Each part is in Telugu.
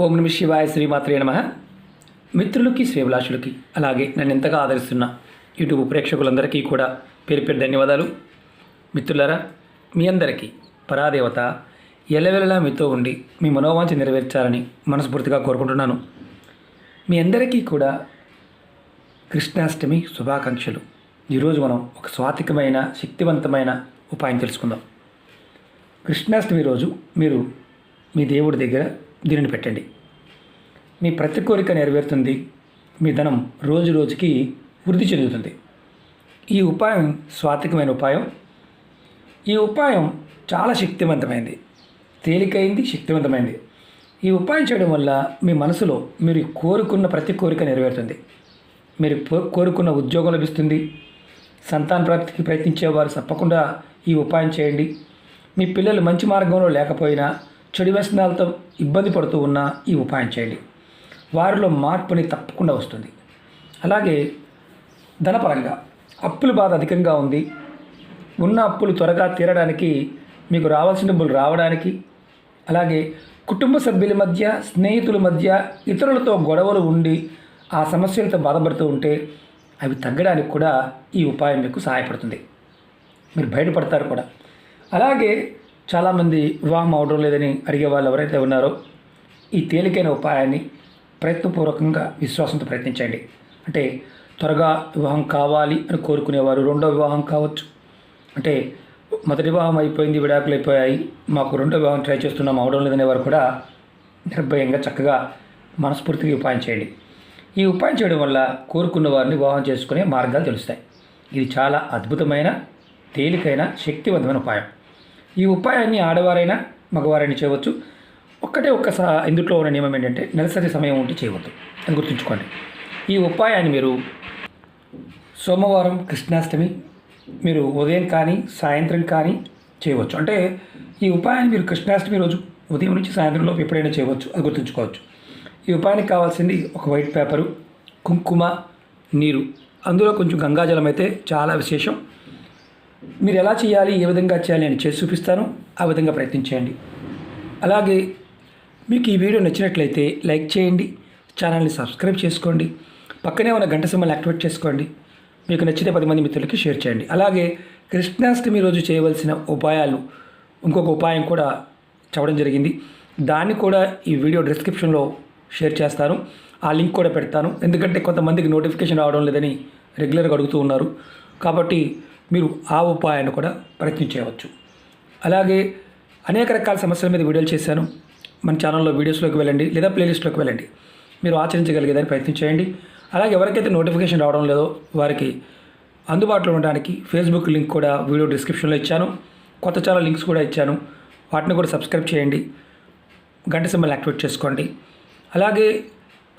ఓం నమ శివాయ శ్రీమాత్రే నమః. మిత్రులకి శ్రేభిలాషులకి అలాగే నన్ను ఎంతగా ఆదరిస్తున్న యూట్యూబ్ ప్రేక్షకులందరికీ కూడా పేరు పేరు ధన్యవాదాలు. మిత్రులారా, మీ అందరికీ పరాదేవత ఎల్లవెల్లలా మీతో ఉండి మీ మనోవాంఛ నెరవేర్చాలని మనస్ఫూర్తిగా కోరుకుంటున్నాను. మీ అందరికీ కూడా కృష్ణాష్టమి శుభాకాంక్షలు. ఈరోజు మనం ఒక స్వాతికమైన శక్తివంతమైన ఉపాయం తెలుసుకుందాం. కృష్ణాష్టమి రోజు మీరు మీ దేవుడి దగ్గర దీనిని పెట్టండి. మీ ప్రతి కోరిక నెరవేరుతుంది. మీ ధనం రోజు రోజుకి వృద్ధి చెందుతుంది. ఈ ఉపాయం స్వాతికమైన ఉపాయం. ఈ ఉపాయం చాలా శక్తివంతమైంది, తేలికైంది, శక్తివంతమైంది. ఈ ఉపాయం చేయడం వల్ల మీ మనసులో మీరు కోరుకున్న ప్రతి కోరిక నెరవేరుతుంది. మీరు కోరుకున్న ఉద్యోగం లభిస్తుంది. సంతాన ప్రాప్తికి ప్రయత్నించేవారు తప్పకుండా ఈ ఉపాయం చేయండి. మీ పిల్లలు మంచి మార్గంలో లేకపోయినా చెడు వ్యసనాలతో ఇబ్బంది పడుతూ ఉన్నా ఈ ఉపాయం చేయండి. వారిలో మార్పుని తప్పకుండా వస్తుంది. అలాగే ధనపరంగా అప్పుల బాధ అధికంగా ఉంది. ఉన్న అప్పులు త్వరగా తీరడానికి, మీకు రావాల్సిన డబ్బులు రావడానికి, అలాగే కుటుంబ సభ్యుల మధ్య, స్నేహితుల మధ్య ఇతరులతో గొడవలు ఉండి ఆ సమస్యలతో బాధపడుతూ ఉంటే అవి తగ్గడానికి కూడా ఈ ఉపాయం మీకు సహాయపడుతుంది. మీరు బయటపడతారు కూడా. అలాగే చాలామంది వివాహం అవడం లేదని అడిగే వాళ్ళు ఎవరైతే ఉన్నారో ఈ తేలికైన ఉపాయాన్ని ప్రయత్నపూర్వకంగా విశ్వాసంతో ప్రయత్నించండి. అంటే త్వరగా వివాహం కావాలి అని కోరుకునేవారు, రెండో వివాహం కావచ్చు, అంటే మొదటి వివాహం అయిపోయింది, విడాకులు అయిపోయాయి, మాకు రెండో వివాహం ట్రై చేస్తున్నాం, అవడం లేదనేవారు కూడా నిర్భయంగా చక్కగా మనస్ఫూర్తిగా ఉపాయం చేయండి. ఈ ఉపాయం చేయడం వల్ల కోరుకున్న వారిని వివాహం చేసుకునే మార్గాలు తెలుస్తాయి. ఇది చాలా అద్భుతమైన, తేలికైన, శక్తివంతమైన ఉపాయం. ఈ ఉపాయాన్ని ఆడవారైనా మగవారైనా చేయవచ్చు. ఒక్కసారి ఇందులో ఉన్న నియమం ఏంటంటే నెలసరి సమయం ఉంటే చేయవద్దు, అది గుర్తుంచుకోండి. ఈ ఉపాయాన్ని మీరు సోమవారం కృష్ణాష్టమి మీరు ఉదయం కానీ సాయంత్రం కానీ చేయవచ్చు. అంటే ఈ ఉపాయాన్ని మీరు కృష్ణాష్టమి రోజు ఉదయం నుంచి సాయంత్రంలోపు ఎప్పుడైనా చేయవచ్చు, అది గుర్తుంచుకోవచ్చు. ఈ ఉపాయానికి కావాల్సింది ఒక వైట్ పేపరు, కుంకుమ, నీరు, అందులో కొంచెం గంగాజలం అయితే చాలా విశేషం. మీరు ఎలా చేయాలి, ఏ విధంగా చేయాలి అని చేసి చూపిస్తాను. ఆ విధంగా ప్రయత్నించండి. అలాగే మీకు ఈ వీడియో నచ్చినట్లయితే లైక్ చేయండి, ఛానల్ని సబ్స్క్రైబ్ చేసుకోండి, పక్కనే ఉన్న గంట సింబల్ని యాక్టివేట్ చేసుకోండి. మీకు నచ్చితే 10 మంది మిత్రులకి షేర్ చేయండి. అలాగే కృష్ణాష్టమి రోజు చేయవలసిన ఉపాయాలు ఇంకొక ఉపాయం కూడా చెప్పడం జరిగింది. దాన్ని కూడా ఈ వీడియో డిస్క్రిప్షన్లో షేర్ చేస్తాను. ఆ లింక్ కూడా పెడతాను. ఎందుకంటే కొంతమందికి నోటిఫికేషన్ రావడం లేదని రెగ్యులర్గా అడుగుతూ ఉన్నారు. కాబట్టి మీరు ఆ ఉపాయాన్ని కూడా ప్రయత్నించవచ్చు. అలాగే అనేక రకాల సమస్యల మీద వీడియోలు చేశాను. మన ఛానల్లో వీడియోస్లోకి వెళ్ళండి, లేదా ప్లేలిస్ట్లోకి వెళ్ళండి. మీరు ఆచరించగలిగేదాన్ని ప్రయత్నం చేయండి. అలాగే ఎవరికైతే నోటిఫికేషన్ రావడం లేదో వారికి అందుబాటులో ఉండడానికి ఫేస్బుక్ లింక్ కూడా వీడియో డిస్క్రిప్షన్లో ఇచ్చాను. కొత్త ఛానల్ లింక్స్ కూడా ఇచ్చాను. వాటిని కూడా సబ్స్క్రైబ్ చేయండి, గంట సింబల్ యాక్టివేట్ చేసుకోండి. అలాగే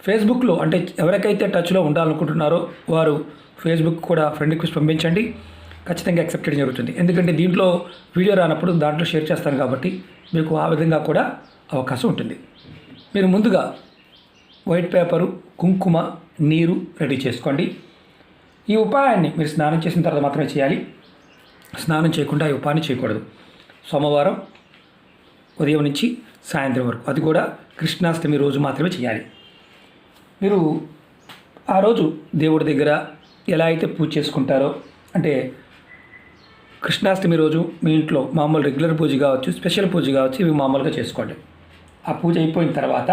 ఫేస్బుక్లో అంటే ఎవరికైతే టచ్లో ఉండాలనుకుంటున్నారో వారు ఫేస్బుక్ కూడా ఫ్రెండ్ రిక్వెస్ట్ పంపించండి. ఖచ్చితంగా యాక్సెప్ట్ చేయడం జరుగుతుంది. ఎందుకంటే దీంట్లో వీడియో రానప్పుడు దాంట్లో షేర్ చేస్తాను కాబట్టి మీకు ఆ విధంగా కూడా అవకాశం ఉంటుంది. మీరు ముందుగా వైట్ పేపరు, కుంకుమ, నీరు రెడీ చేసుకోండి. ఈ ఉపాయాన్ని మీరు స్నానం చేసిన తర్వాత మాత్రమే చేయాలి. స్నానం చేయకుండా ఈ ఉపాయాన్ని చేయకూడదు. సోమవారం ఉదయం నుంచి సాయంత్రం వరకు, అది కూడా కృష్ణాష్టమి రోజు మాత్రమే చేయాలి. మీరు ఆ రోజు దేవుడి దగ్గర ఎలా అయితే పూజ చేసుకుంటారో, అంటే కృష్ణాష్టమి రోజు మీ ఇంట్లో మామూలు రెగ్యులర్ పూజ కావచ్చు, స్పెషల్ పూజ కావచ్చు, ఇవి మామూలుగా చేసుకోండి. ఆ పూజ అయిపోయిన తర్వాత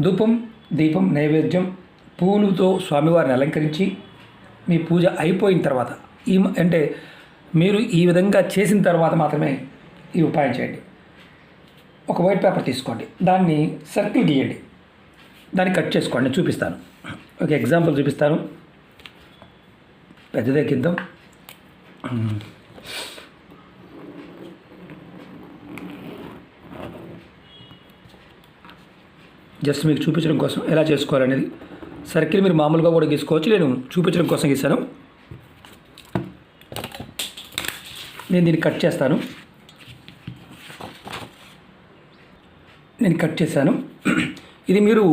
ధూపం, దీపం, నైవేద్యం, పూలుతో స్వామివారిని అలంకరించి మీ పూజ అయిపోయిన తర్వాత అంటే మీరు ఈ విధంగా చేసిన తర్వాత మాత్రమే ఈ ఉపాయం చేయండి. ఒక వైట్ పేపర్ తీసుకోండి, దాన్ని సర్కిల్ గీయండి, దాన్ని కట్ చేసుకోండి. చూపిస్తాను, ఒక ఎగ్జాంపుల్ చూపిస్తాను. పెద్దదే గిద్దాం. జస్ట్ మీకు చూపించడం కోసం ఎలా చేసుకోవాలనేది. సర్కిల్ మీరు మామూలుగా కూడా గీసుకోవచ్చు, నేను చూపించడం కోసం గీసాను. నేను దీన్ని కట్ చేస్తాను. నేను కట్ చేశాను. ఇది మీరు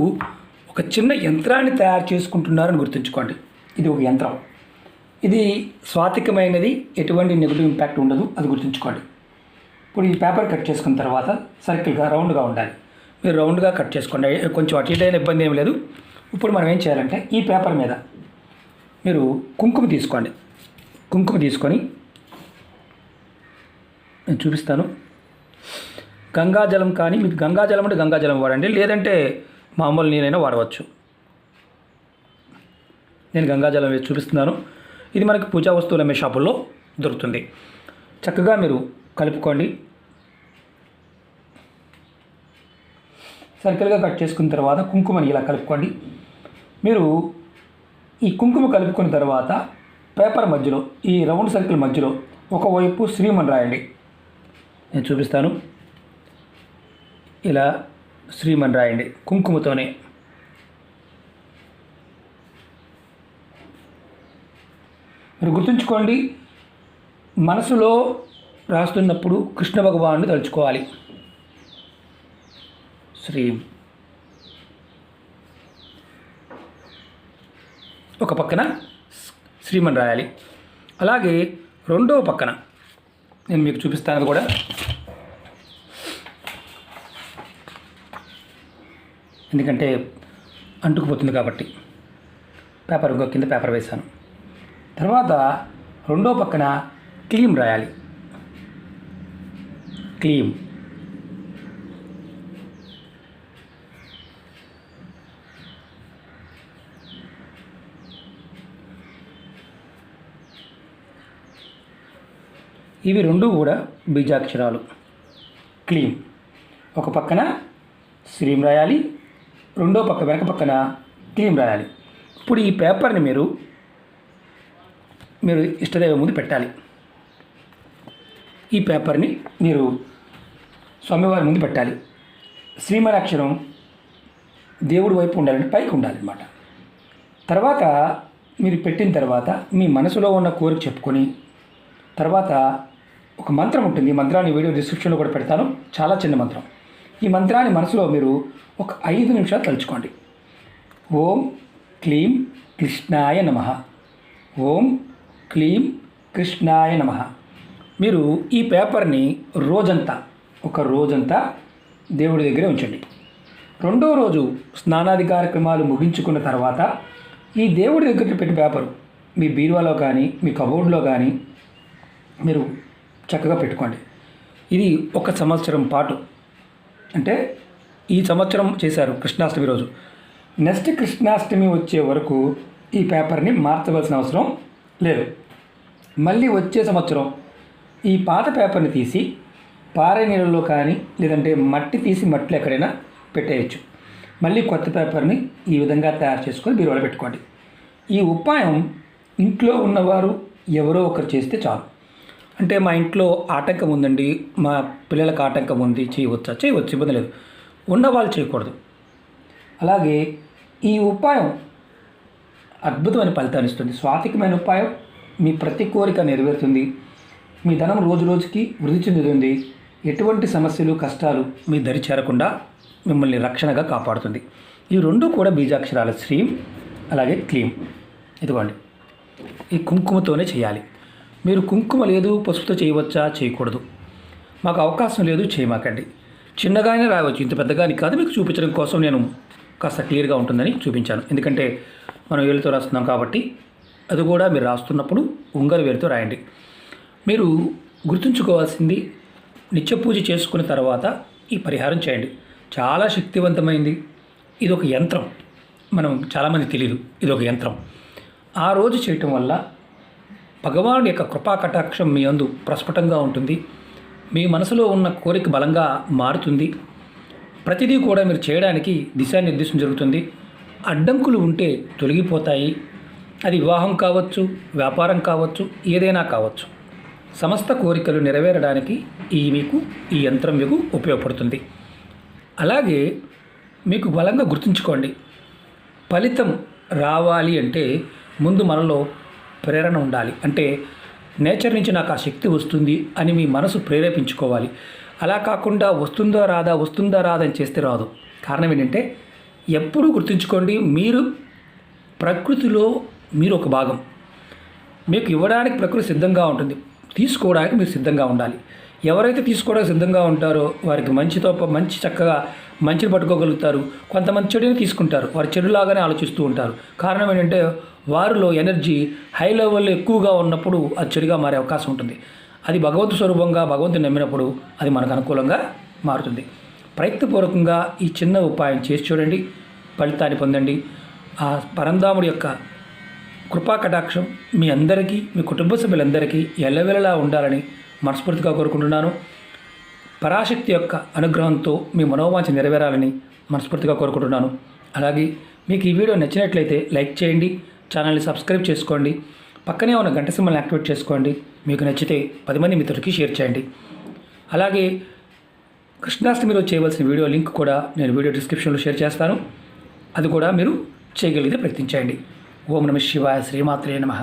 ఒక చిన్న యంత్రాన్ని తయారు చేసుకుంటున్నారని గుర్తుంచుకోండి. ఇది ఒక యంత్రం. ఇది స్వాతికమైనది, ఎటువంటి నెగిటివ్ ఇంపాక్ట్ ఉండదు, అది గుర్తుంచుకోండి. ఇప్పుడు ఈ పేపర్ కట్ చేసుకున్న తర్వాత సర్కిల్గా రౌండ్గా ఉండాలి. మీరు రౌండ్గా కట్ చేసుకోండి. కొంచెం అటు ఇటు అయిన ఇబ్బంది ఏమి లేదు. ఇప్పుడు మనం ఏం చేయాలంటే ఈ పేపర్ మీద మీరు కుంకుమ తీసుకోండి. కుంకుమ తీసుకొని నేను చూపిస్తాను. గంగాజలం కానీ, మీకు గంగాజలం అంటే గంగాజలం వాడండి, లేదంటే మామూలు నీరైనా వాడవచ్చు. నేను గంగాజలం వేసి చూపిస్తున్నాను. ఇది మనకి పూజా వస్తువులు అమ్మే షాపుల్లో దొరుకుతుంది. చక్కగా మీరు కలుపుకోండి. సర్కిల్గా కట్ చేసుకున్న తర్వాత కుంకుమని ఇలా కలుపుకోండి. మీరు ఈ కుంకుమ కలుపుకున్న తర్వాత పేపర్ మధ్యలో, ఈ రౌండ్ సర్కిల్ మధ్యలో ఒకవైపు శ్రీమని రాయండి. నేను చూపిస్తాను. ఇలా శ్రీమని రాయండి కుంకుమతోనే. మీరు గుర్తుంచుకోండి, మనసులో రాస్తున్నప్పుడు కృష్ణ భగవానుని తలుచుకోవాలి. శ్రీం. ఒక పక్కన శ్రీమని రాయాలి. అలాగే రెండవ పక్కన నేను మీకు చూపిస్తాను కూడా. ఎందుకంటే అంటుకుపోతుంది కాబట్టి పేపర్ కింద పేపర్ వేశాను. తర్వాత రెండో పక్కన క్లీం రాయాలి. క్లీం. ఇవి రెండు కూడా బీజాక్షరాలు. క్లీం. ఒక పక్కన శ్రీం రాయాలి, రెండో పక్క వెనక పక్కన క్లీం రాయాలి. ఇప్పుడు ఈ పేపర్ని మీరు ఇష్టదైవం ముందు పెట్టాలి. ఈ పేపర్ని మీరు స్వామివారి ముందు పెట్టాలి. శ్రీమని అక్షరం దేవుడి వైపు ఉండాలంటే పైకి ఉండాలన్నమాట. తర్వాత మీరు పెట్టిన తర్వాత మీ మనసులో ఉన్న కోరిక చెప్పుకొని, తర్వాత ఒక మంత్రం ఉంటుంది. ఈ మంత్రాన్ని వీడియో డిస్క్రిప్షన్లో కూడా పెడతాను. చాలా చిన్న మంత్రం. ఈ మంత్రాన్ని మనసులో మీరు ఒక 5 నిమిషాలు తలుచుకోండి. ఓం క్లీం కృష్ణాయ నమః. ఓం క్లీం కృష్ణాయ నమః. మీరు ఈ పేపర్ని ఒక రోజంతా దేవుడి దగ్గరే ఉంచండి. రెండో రోజు స్నానాది కార్యక్రమాలు ముగించుకున్న తర్వాత ఈ దేవుడి దగ్గర పెట్టిన పేపరు మీ బీరువాలో కానీ, మీ కబోర్డ్లో కానీ మీరు చక్కగా పెట్టుకోండి. ఇది 1 సంవత్సరం పాటు, అంటే ఈ సంవత్సరం చేశారు కృష్ణాష్టమి రోజు. నెక్స్ట్ కృష్ణాష్టమి వచ్చే వరకు ఈ పేపర్ని మార్చవలసిన అవసరం లేదు. మళ్ళీ వచ్చే సంవత్సరం ఈ పాత పేపర్ని తీసి పారే నీళ్ళలో కానీ, లేదంటే మట్టి తీసి మట్టిలో ఎక్కడైనా పెట్టేయచ్చు. మళ్ళీ కొత్త పేపర్ని ఈ విధంగా తయారు చేసుకొని బీరువాలో పెట్టుకోండి. ఈ ఉపాయం ఇంట్లో ఉన్నవారు ఎవరో ఒకరు చేస్తే చాలు. అంటే మా ఇంట్లో ఆటంకం ఉందండి, మా పిల్లలకు ఆటంకం ఉంది, చేయవచ్చు, ఇబ్బంది లేదు. ఉన్నవాళ్ళు చేయకూడదు. అలాగే ఈ ఉపాయం అద్భుతమైన ఫలితాన్ని ఇస్తుంది. స్వాతికమైన ఉపాయం. మీ ప్రతి కోరిక నెరవేరుతుంది. మీ ధనం రోజు రోజుకి వృద్ధి చెందుతుంది. ఎటువంటి సమస్యలు, కష్టాలు మీ దరి చేరకుండా మిమ్మల్ని రక్షణగా కాపాడుతుంది. ఈ రెండు కూడా బీజాక్షరాలు శ్రీం, అలాగే క్లీం. ఇదిగోండి, ఈ కుంకుమతోనే చేయాలి. మీరు కుంకుమ లేదు పసుపుతో చేయవచ్చా? చేయకూడదు. మాకు అవకాశం లేదు, చేయమాకండి. చిన్నగానే రాయవచ్చు, ఇంత పెద్దగాని కాదు. మీకు చూపించడం కోసం నేను కాస్త క్లియర్గా ఉంటుందని చూపించాను. ఎందుకంటే మనం వేలుతో రాస్తున్నాం కాబట్టి. అది కూడా మీరు రాస్తున్నప్పుడు ఉంగరం వేలుతో రాయండి. మీరు గుర్తుంచుకోవాల్సింది, నిత్య పూజ చేసుకున్న తర్వాత ఈ పరిహారం చేయండి. చాలా శక్తివంతమైంది. ఇది ఒక యంత్రం. మనం చాలామంది తెలియదు, ఇది ఒక యంత్రం. ఆ రోజు చేయటం వల్ల భగవానుడి యొక్క కృపా కటాక్షం మీ యందు ప్రస్ఫుటంగా ఉంటుంది. మీ మనసులో ఉన్న కోరిక బలంగా మారుతుంది. ప్రతిదీ కూడా మీరు చేయడానికి దిశానిర్దేశం జరుగుతుంది. అడ్డంకులు ఉంటే తొలగిపోతాయి. అది వివాహం కావచ్చు, వ్యాపారం కావచ్చు, ఏదైనా కావచ్చు. సమస్త కోరికలు నెరవేరడానికి ఈ యంత్రం మీకు ఉపయోగపడుతుంది. అలాగే మీకు బలంగా గుర్తుంచుకోండి, ఫలితం రావాలి అంటే ముందు మనలో ప్రేరణ ఉండాలి. అంటే నేచర్ నుంచి నాకు ఆ శక్తి వస్తుంది అని మీ మనసు ప్రేరేపించుకోవాలి. అలా కాకుండా వస్తుందా రాదా అని చేస్తే రాదు. కారణం ఏంటంటే, ఎప్పుడూ గుర్తుంచుకోండి, మీరు ప్రకృతిలో మీరు ఒక భాగం. మీకు ఇవ్వడానికి ప్రకృతి సిద్ధంగా ఉంటుంది, తీసుకోవడానికి మీరు సిద్ధంగా ఉండాలి. ఎవరైతే తీసుకోవడానికి సిద్ధంగా ఉంటారో వారికి మంచి చక్కగా మంచిని పట్టుకోగలుగుతారు. కొంతమంది చెడుని తీసుకుంటారు, వారు చెడులాగానే ఆలోచిస్తూ ఉంటారు. కారణం ఏంటంటే వారిలో ఎనర్జీ హై లెవెల్లో ఎక్కువగా ఉన్నప్పుడు అది చెడుగా మారే అవకాశం ఉంటుంది. అది భగవంతు స్వరూపంగా భగవంతుని నమ్మినప్పుడు అది మనకు అనుకూలంగా మారుతుంది. ప్రయత్నపూర్వకంగా ఈ చిన్న ఉపాయం చేసి చూడండి, ఫలితాన్ని పొందండి. ఆ పరంధాముడి యొక్క కృపా కటాక్షం మీ అందరికీ, మీ కుటుంబ సభ్యులందరికీ ఎల్లవెల్లలా ఉండాలని మనస్ఫూర్తిగా కోరుకుంటున్నాను. పరాశక్తి యొక్క అనుగ్రహంతో మీ మనోవాంఛ నెరవేరాలని మనస్ఫూర్తిగా కోరుకుంటున్నాను. అలాగే మీకు ఈ వీడియో నచ్చినట్లయితే లైక్ చేయండి, ఛానల్ని సబ్స్క్రైబ్ చేసుకోండి, పక్కనే ఉన్న గంట సింబల్ని యాక్టివేట్ చేసుకోండి. మీకు నచ్చితే 10 మంది మిత్రులకి షేర్ చేయండి. అలాగే కృష్ణాష్టమి రోజు చేయవలసిన వీడియో లింక్ కూడా నేను వీడియో డిస్క్రిప్షన్లో షేర్ చేస్తాను. అది కూడా మీరు చేయగలిగితే ప్రయత్నించండి. ఓం నమః శివాయ. శ్రీమాత్రే నమః.